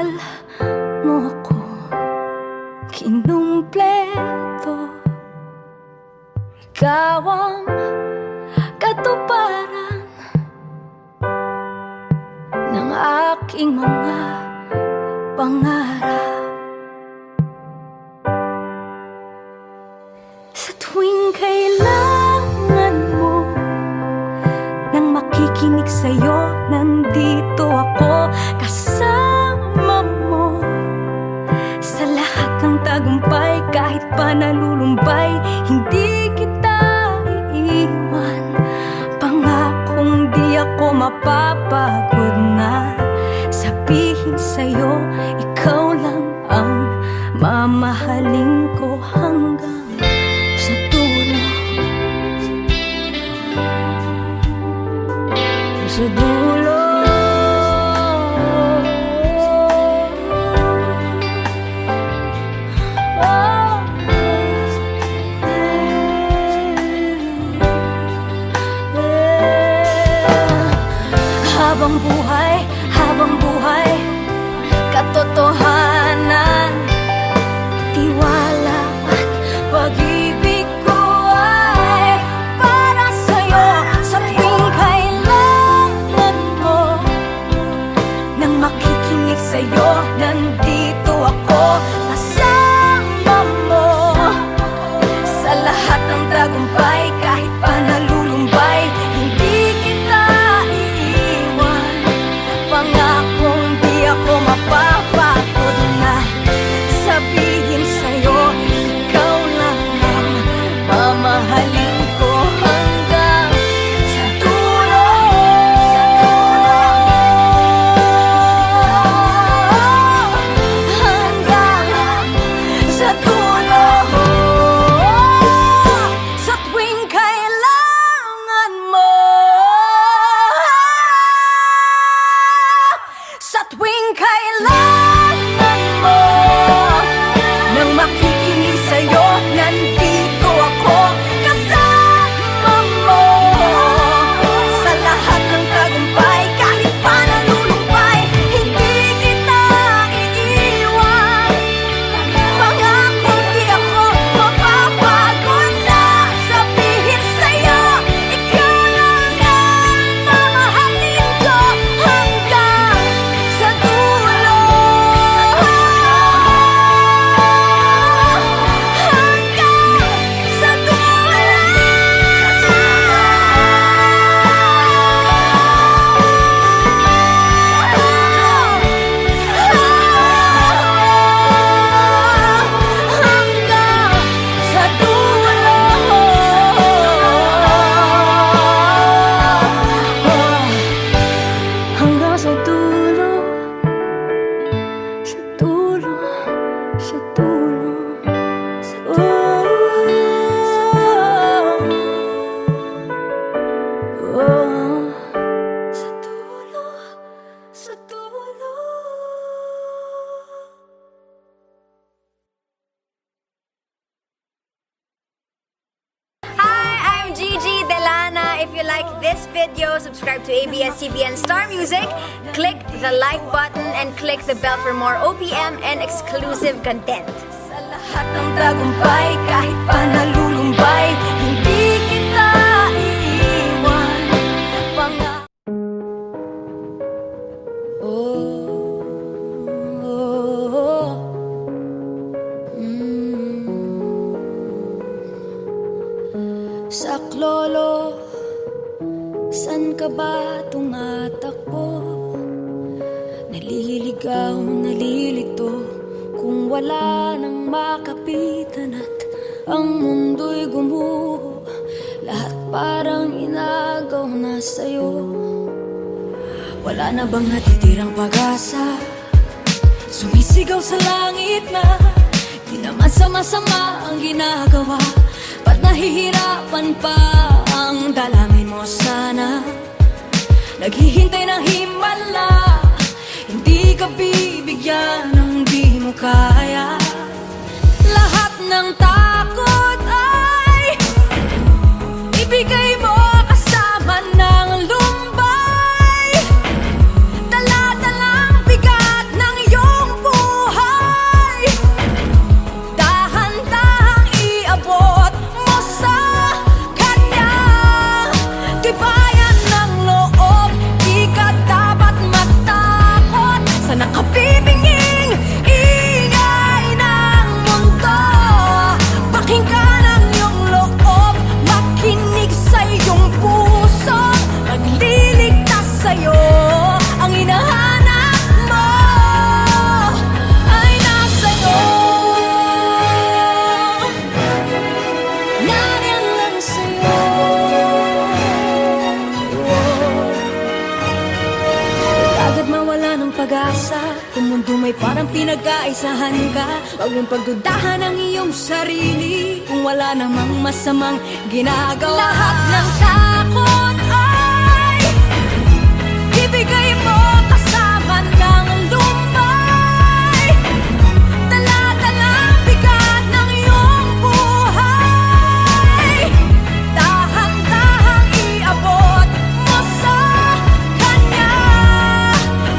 minahal mo ako, kinumpleto. Ikaw ang katuparan ng aking mga pangarap. Sa tuwing kailangan mo nang makikinig sa'yo, nandito ako kasama mo. Sa lahat ng tagumpay, kahit pa nalulumbay, hindi kita iiwan. Pangakong di ako mapapagod na sabihin sa'yo, ikaw lang ang mamahalin ko hanggang sa dulo. Sa dulo. Habang buhay, katotohanan, tiwala at pag-ibig ko ay para sa'yo. Sa tuwing kailangan mo nang makikinig sa'yo, nandito ako kasama mo. Sa lahat ng tagumpay, kahit pa nalulumbay, hindi kita iiwan. Pangakong di ako mapapagod na sabihin sa'yo, ikaw lang ang mamahalin ko hanggang sa dulo. Hanggang sa dulo. Sa tuwing kailangan mo, sa tuwing kailangan mo nang makikinig sa'yo, nandito ako kasama mo. Sa lahat ng tagumpay, kahit pa nalulumbay, hindi kita iiwan. Pangakong di ako mapapagod na sabihin sa'yo, ikaw lang ang mamahalin ko hanggang sa dulo. Hanggang sa hanggang sa dulo, sa dulo, sa dulo, sa dulo, sa dulo, sa dulo. Hi, I'm Gigi Delana. If you like this video, subscribe to ABS-CBN Star Music, click the like button, and click the bell for more OPM and exclusive content. Sa lahat ng tagumpay, kahit pa nalulumbay, hindi kita iiwan. Saklolo, san ka ba tumatakbo? Naliligaw, nalilito, kung wala nang makapitan at ang mundo'y gumuho, lahat parang inagaw na sa'yo. Wala na bang natitirang pag-asa? Sumisigaw sa langit na di naman sama-sama ang ginagawa. Ba't nahihirapan pa ang dalangin mo sana? Naghihintay ng himala, hindi ka bibigyan ng di mo kaya. Lahat ng takot ay ibigay mo kasama ng lumbay. Dala-dalang bigat ng iyong pag-asa. Kung mundo may parang pinag-aisahan ka, huwag mong pagdudahan ang iyong sarili. Kung wala namang masamang ginagawa, lahat ng takot ay ibigay mo kasama ng lumbay. Dala-dalang bigat ng iyong buhay, dahan-dahang iabot mo sa kanya.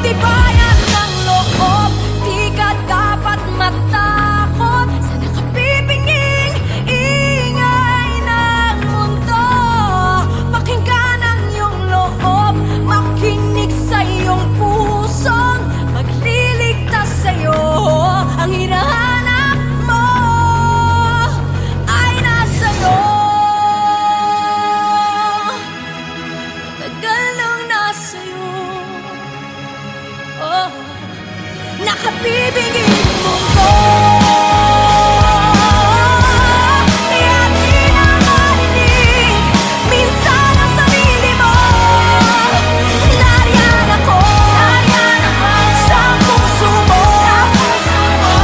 Tibayan ng loob, di ka dapat matakot sa nakapipinging ingay ng mundo. Pakinggan ang iyong loob, makinig sa iyong pusong magliligtas sa'yo. Ang hinahanap mo ay nasa'yo. Tagal nang nasa'yo, oh, nakapibinging mundo. Kaya di na marinig minsan ang sarili mo. Nariyan ako sa puso mo,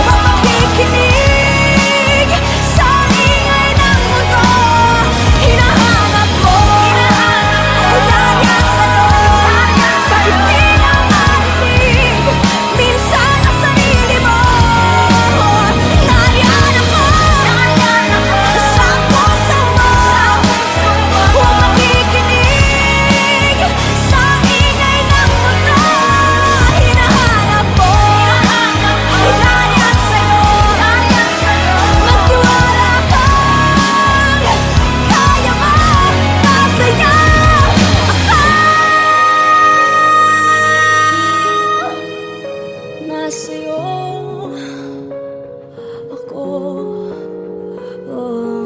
mapakikinig sa ingay ng mundo. Hinahanap mo, nariyan sa'yo. Bakit di na marinig minsan ang sarili mo. Nariyan ako sa puso mo, huwag makikinig sa ingay ng mundo. Hinahanap mo, nariyan sa'yo. Magtiwala kang kaya masaya nasa'yo ako, oh.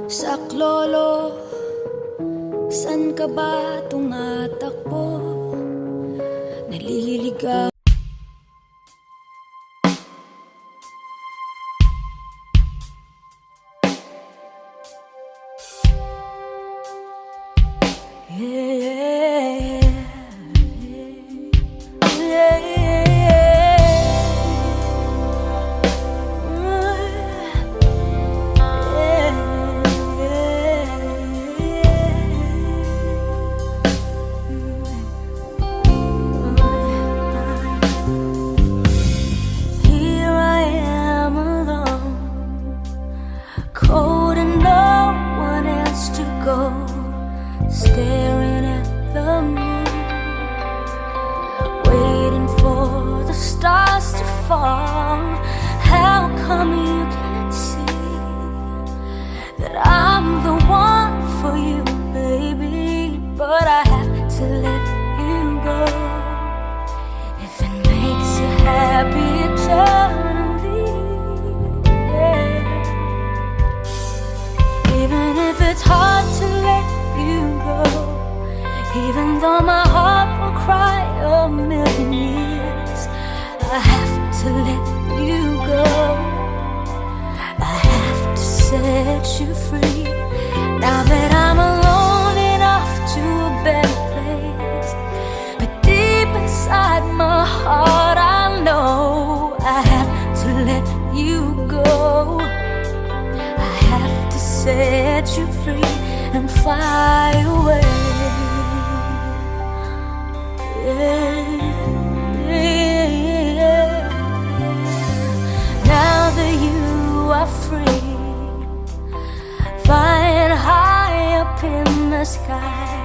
Saklolo, san ka ba tumatakbo? Naliligaw. Here I am alone, cold and no one else to go, staring at the moon, waiting for the stars to fall. How come you can't see that I'm the one for you, baby? But I have to let you go. If it makes you happy eternally, yeah. Even if it's hard to let you go, even though my heart will cry a million years, I have to let you go. I have to set you free. Now that I'm alone and off to a better place, but deep inside my heart I know I have to let you go. I have to set you free and fly away. Now that you are free, flying high up in the sky,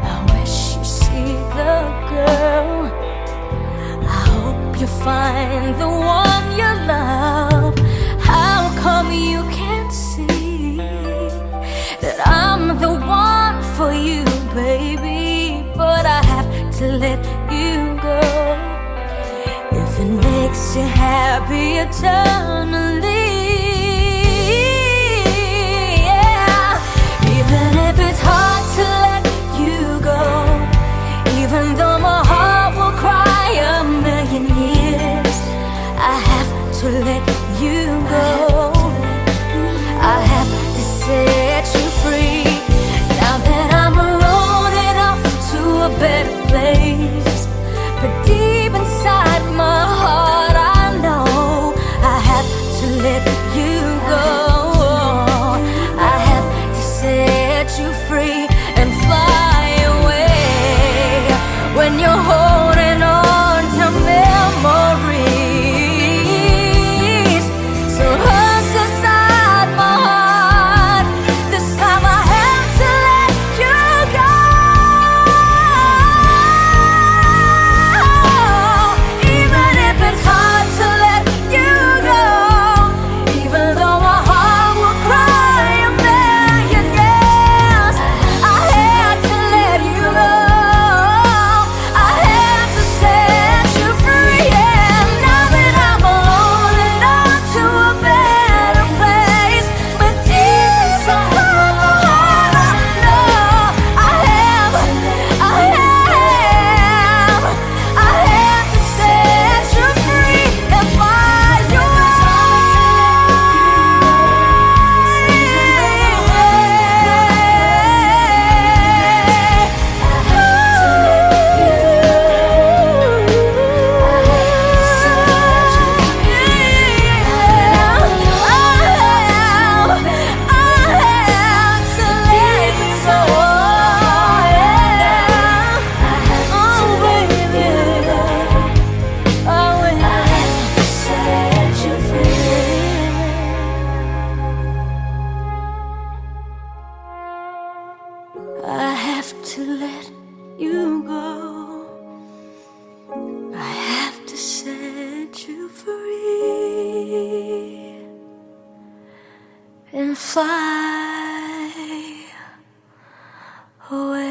I wish you see the girl. I hope you find the one you love. How come you can't see that I'm the one for you, baby? But I have to let you go. If it makes you happy eternally, yeah. Even if it's hard to let you go, even though my heart will cry when you're holding on to memories. So hush inside my heart. This time I have to let you go. Even if it's hard to let you go, even though my heart will cry a million years, I had to let you go. I had to set you free. And now that I'm alone and on to a better place, but deep inside my heart I know I have to set you free and find your I have to let you go. I have to set you free and fly away.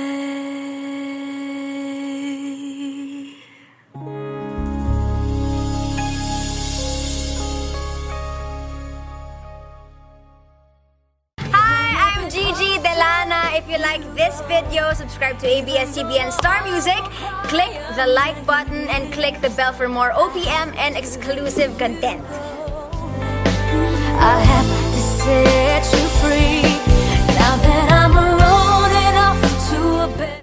Hi, I'm Gigi Delana. If you like this video, subscribe to ABS-CBN Star Music, click the like button, and click the bell for more OPM and exclusive content. I have to set you free now that I'm alone and off to a bed.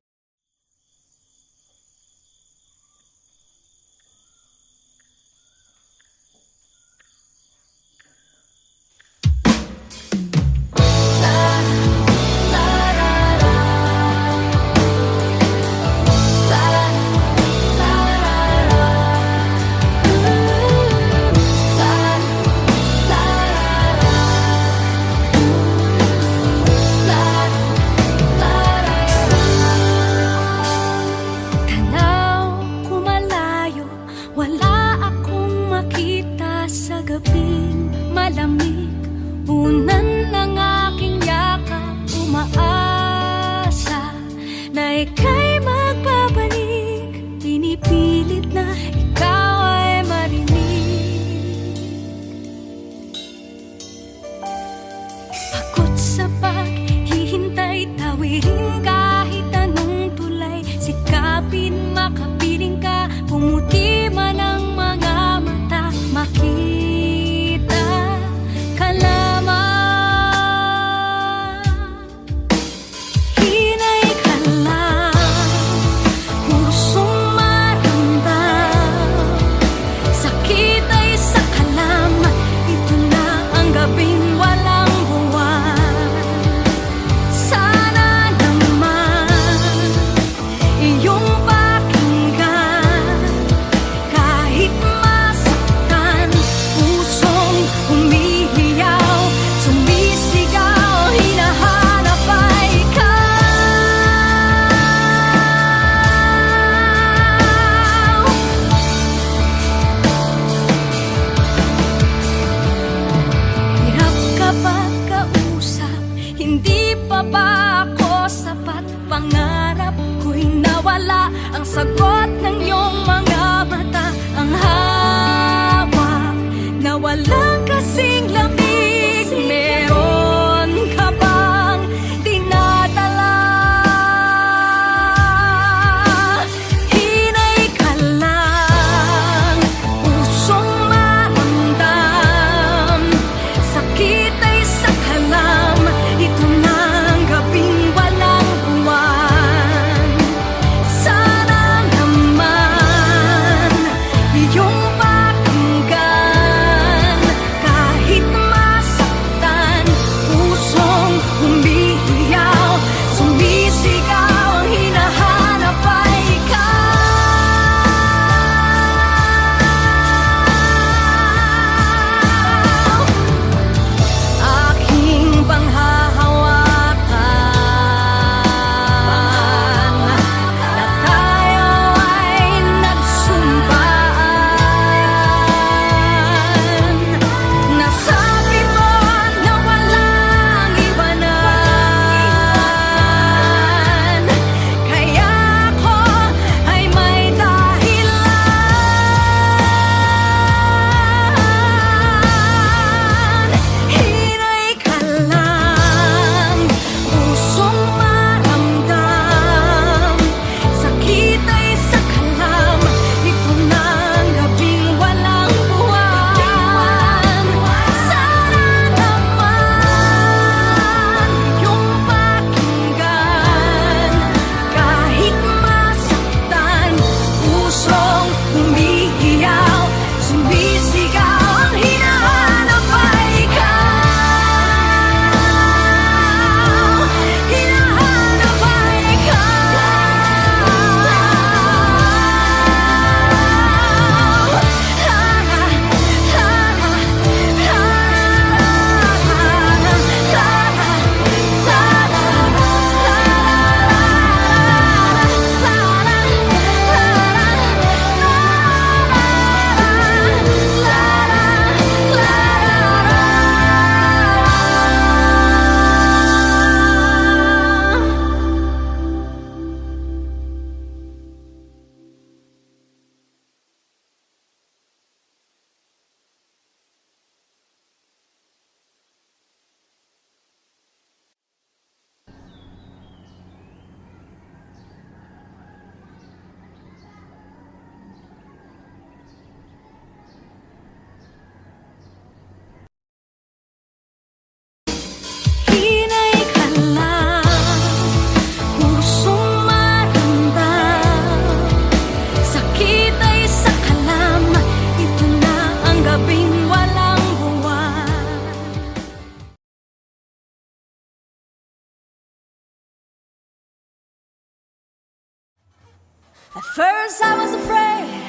First I was afraid,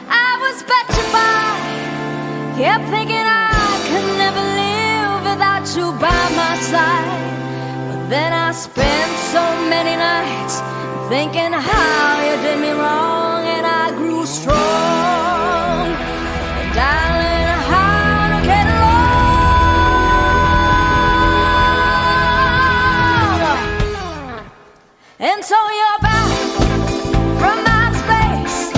I was petrified, kept thinking I could never live without you by my side. But then I spent so many nights thinking how you did me wrong, and I grew strong. Darling, how to get along. And so you're back from my space.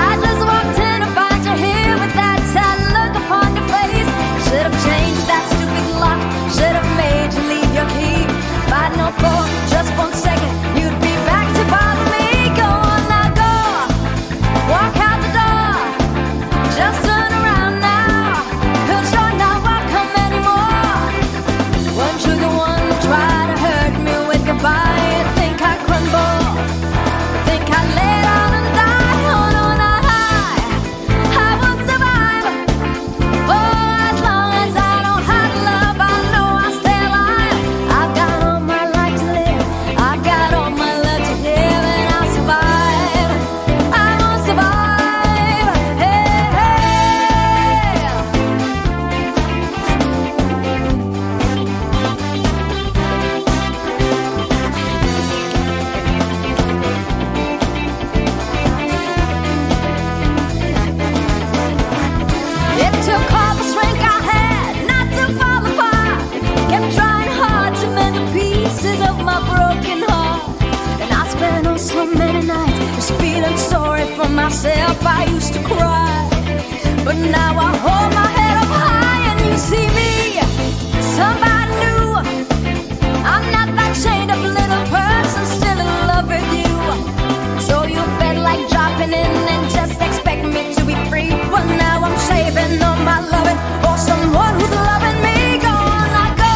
I just walked in to find you here with that sad look upon your face. Should have changed that stupid lock, should have made you leave your key. If I'd known for just 1 second you'd be back to bother me. Go on now, go, walk out the door, just turn around now, 'cause you're not welcome anymore. Weren't you the one to try to hurt me with goodbye? You think I crumble, think I lay down and die? Oh no, not I will survive. Oh, as long as I know how to love, I know I'll stay alive. I've got all my life to live, I've got all my love to give, and I'll survive, I will survive. Hey, hey. It took all the strength I had not to fall apart. Kept trying hard to mend the pieces of my broken heart. And I spent oh so many nights just feeling sorry for myself. I used to cry, but now I hold my head up high and you see me, somebody new. I'm not that chained up little person still in love with you. So you felt like dropping in and just expect me to be free. Well, now I'm saving all my loving for someone who's loving me. Go on, I go,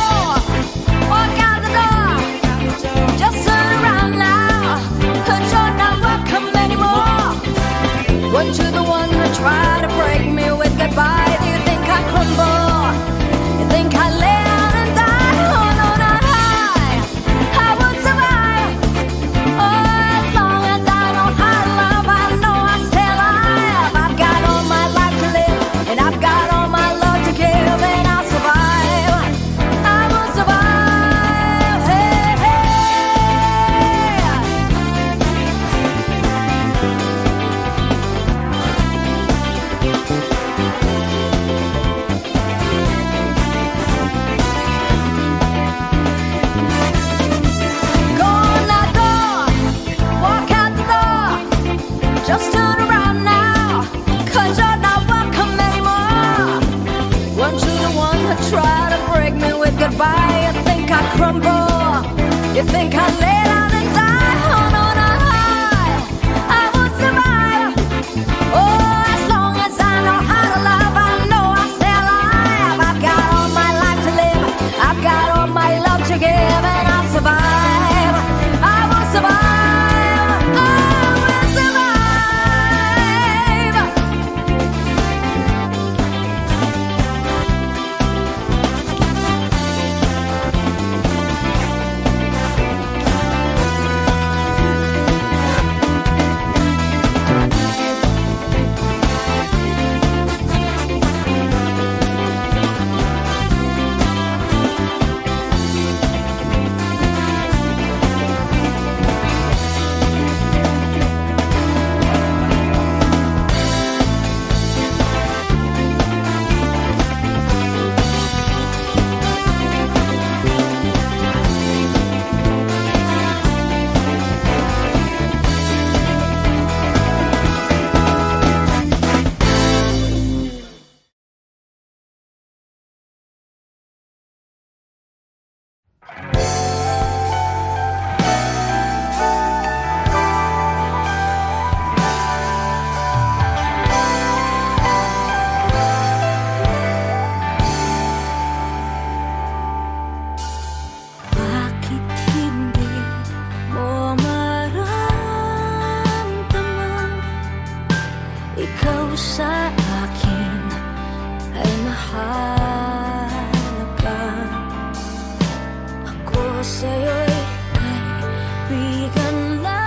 walk out the door, just turn around now, 'cause you're not welcome anymore. Weren't you the one who tried to break me with goodbye? Do you think I crumble? You think I lay down and die? Oh no, not I would survive. Oh, as long as I know how to love, I know I'll stay alive. I've got all my life to live, and I've got all my love to give, and I'll survive, I will survive. Hey, hey. Go on now, go, walk out the door, just turn around now, 'cause you're not welcome anymore. Weren't you the one who tried to break me with goodbye? You think I crumble, you think I lay down and die? Oh no, not I will survive. Oh, as long as I know how to love, I know I'll stay alive. I've got all my life to live, I've got all my love to give, and I'll survive, I will survive, I will survive. sa'yo'y kaibigan lamang.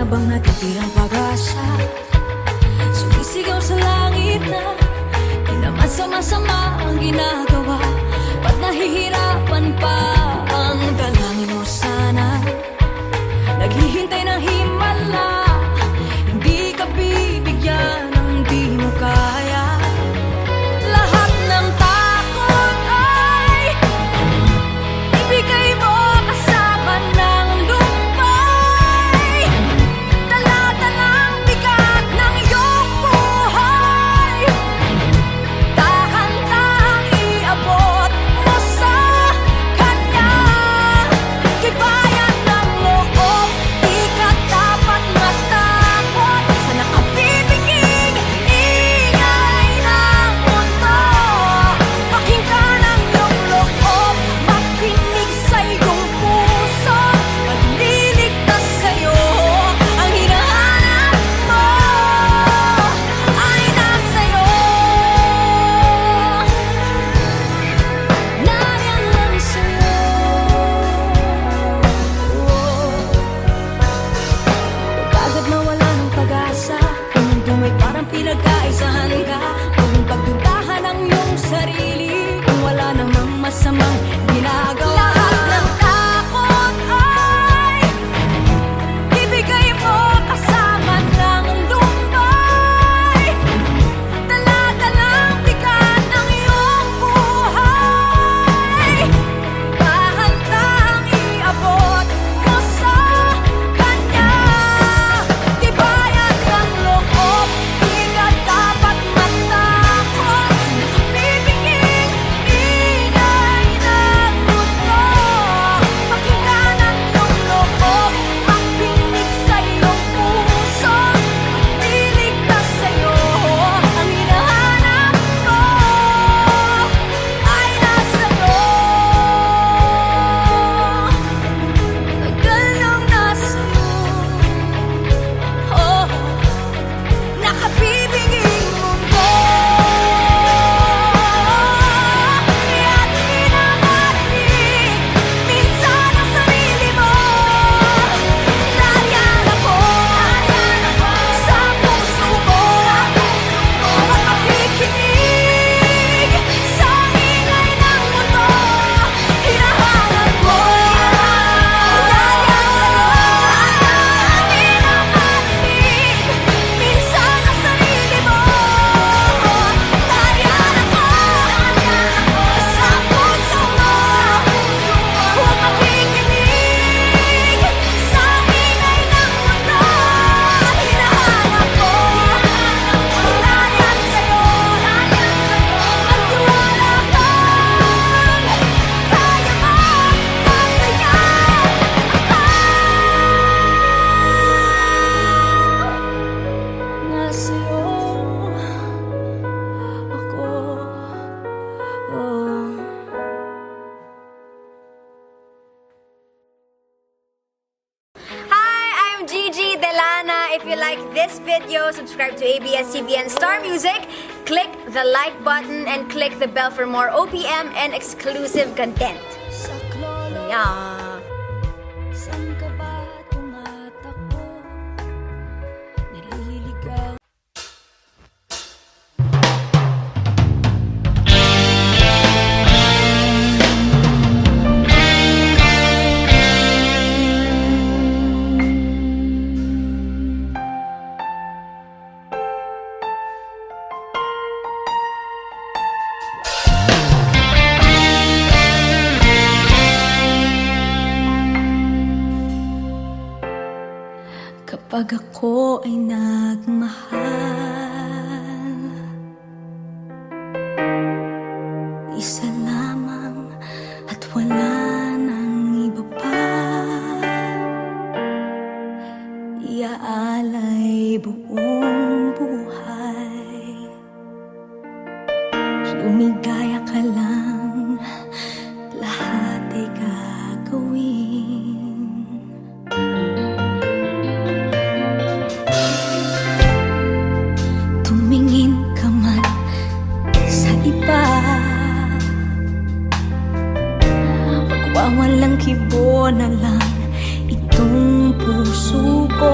bang natitirang pag-asa? Sumisigaw sa langit na di naman sama-sama ang ginagawa. Ba't nahihirapan pa ang dalangin mo sana? Naghihintay ng himala, hindi ka bibigyan ng di mo kaya. Lahat ng takot ay ibigay mo kasama ng lumbay. Talata ng bigat ng iyong buhay, dahan-dahang iabot mo sa kanya. Tibayan ng loob, di ka dapat matakot sa nakabibiging ingay ng mundo. Pakinggan ang iyong loob, makinig sa iyong puso. Magliligtas sa'yo, ang hinahanap mo ay nasa'yo. Nariyan lang sa'yo. Huwag agad mawala ng pag-asa. Kung mundo may parang pinagkaisahan ka, huwag mong pagdudahan ang iyong sarili kung wala namang masamang ginagawa. Lahat ng takot ay ibigay mo kasama ng lumbay. Talata ng bigat ng iyong buhay, dahan-dahang iabot mo sa kanya. Tibayan ng loob, di ka dapat matakot sa nakabibiging ingay ng mundo. Pakinggan ang iyong loob, makinig sa iyong puso. Magliligtas sa'yo, ang hinahanap mo ay nasa'yo. Tagal nang nasa'yo, oh, nakabibiging mundo. Kaya't pinamatig minsan ang sarili mo. Nariyan ako sa puso mo, at makikinig sa ingay ng mundo. Hinahanap mo, nariyan sa'yo. Pinamatig minsan ang sarili mo. Nariyan ako sa puso mo, huwag makikinig sa ingay ng mundo. Hinahanap ko, nariyan sa'yo. Magtiwala kang kaya mo, masaya nasa'yo ako, oh. Hi, I'm Gigi Delana. If you like this video, subscribe to ABS-CBN Star Music, click the like button, and click the bell for more OPM and exclusive content. Sa klolo, Yeah. saan ka ba tumatakbo? Naliligaw. Kapag ako ay nagmahal, isa lamang at wala nang iba pa. Iaalay buong buhay, lumigaya ka lang, lahat ay gagawin. Tumingin ka man sa iba, magwawalang kibo na lang itong puso ko.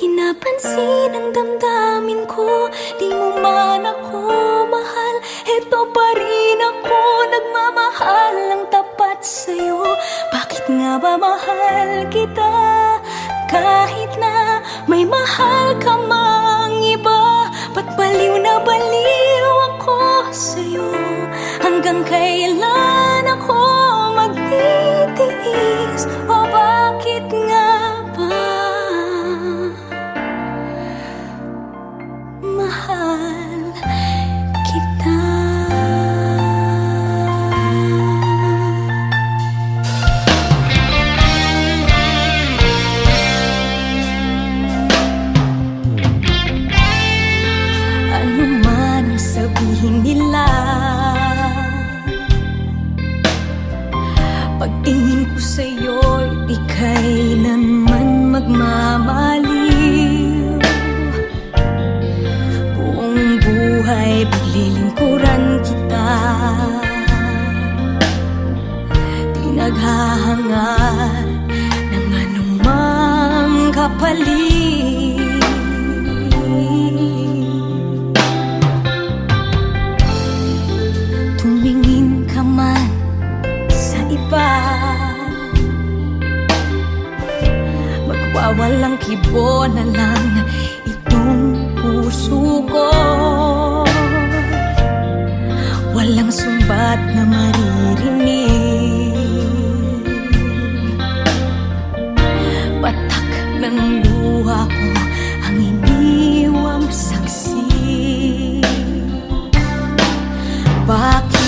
pinapansin ang damdamin ko. Di mo man ako mahal, eto pa rin ako nagmamahal ng tapat sa'yo. Bakit nga ba mahal kita? Kahit na may mahal ka mang iba, ba't baliw na baliw ako sa'yo? Hanggang kailan ako magtitiis? O bakit nga ba mahal kita? Ano man ang sabihin nila, pagtingin ko sa'yo'y di kailanman magmamaliw. Buong buhay paglilingkuran kita, di naghahangad ng anumang kapalit. Tumingin ka man sa iba, magwawalang kibo na lang itong puso ko. Walang sumbat na maririnig, batak ng luha ko ang iniwang saksi. Bakit